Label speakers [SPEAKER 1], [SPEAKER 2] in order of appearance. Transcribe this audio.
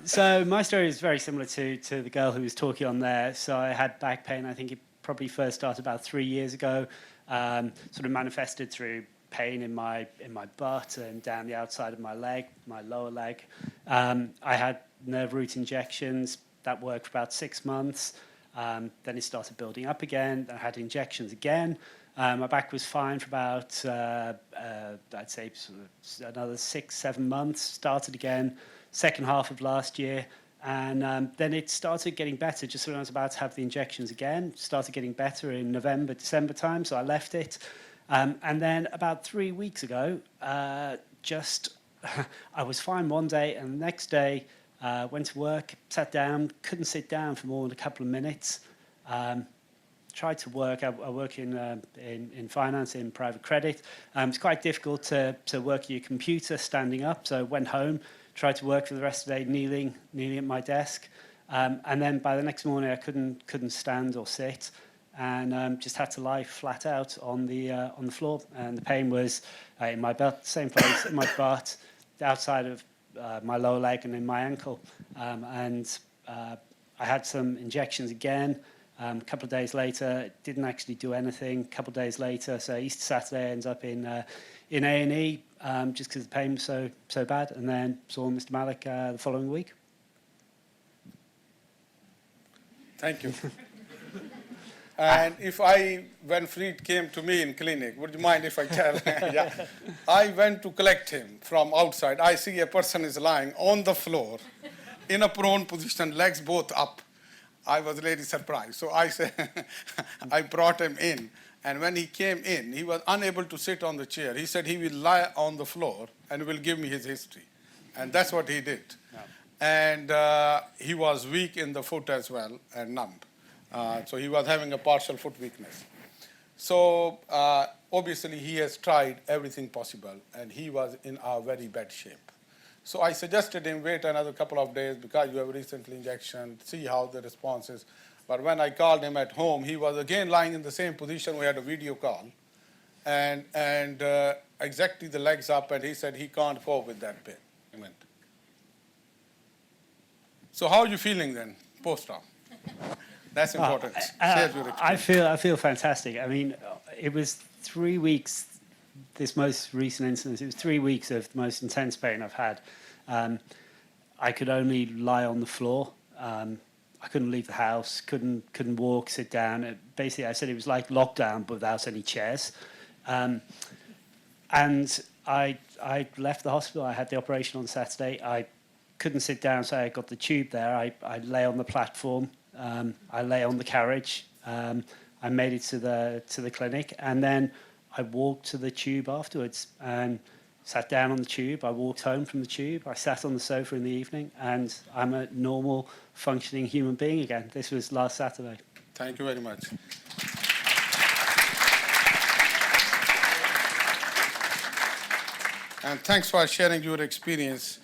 [SPEAKER 1] So my story is very similar to the girl who was talking on there. So I had back pain. I think it probably first started about 3 years ago. Sort of manifested through pain in my butt and down the outside of my leg, my lower leg. I had nerve root injections that worked for about 6 months. Then it started building up again. I had injections again. My back was fine for about, I'd say, sort of another 6-7 months. Started again second half of last year. And then it started getting better just when I was about to have the injections again. Started getting better in November, December time, so I left it. And then about 3 weeks ago, I was fine one day, and the next day, went to work, sat down, couldn't sit down for more than a couple of minutes. Tried to work. I work in finance, in private credit. It's quite difficult to work at your computer standing up, so I went home, tried to work for the rest of the day kneeling at my desk. And then by the next morning, I couldn't stand or sit, and just had to lie flat out on the floor. And the pain was in my butt, same place, in my butt, the outside of my lower leg and in my ankle. I had some injections again. A couple of days later, it didn't actually do anything. A couple of days later, so Easter Saturday, ends up in A&E just because the pain was so bad. And then saw Mr. Malik the following week.
[SPEAKER 2] Thank you. And when Fried came to me in clinic, would you mind if I tell? Yeah. I went to collect him from outside. I see a person is lying on the floor in a prone position, legs both up. I was really surprised. So I said, I brought him in. And when he came in, he was unable to sit on the chair. He said he will lie on the floor and will give me his history. And that's what he did. Yeah. And he was weak in the foot as well and numb. So he was having a partial foot weakness. So obviously he has tried everything possible, and he was in a very bad shape. So I suggested him wait another couple of days because you have recently injection, see how the response is. But when I called him at home, he was again lying in the same position. We had a video call, and exactly the legs up, and he said he can't cope with that pain. So how are you feeling then, post-op? That's important.
[SPEAKER 1] I feel fantastic. I mean, it was 3 weeks. This most recent incident, it was 3 weeks of the most intense pain I've had. I could only lie on the floor. I couldn't leave the house. Couldn't walk, sit down. Basically, I said it was like lockdown, but without any chairs. And I left the hospital. I had the operation on Saturday. I couldn't sit down, so I got the tube there. I lay on the platform. I lay on the carriage. I made it to the clinic, and then I walked to the tube afterwards and sat down on the tube. I walked home from the tube. I sat on the sofa in the evening, and I'm a normal, functioning human being again. This was last Saturday.
[SPEAKER 2] Thank you very much. And thanks for sharing your experience.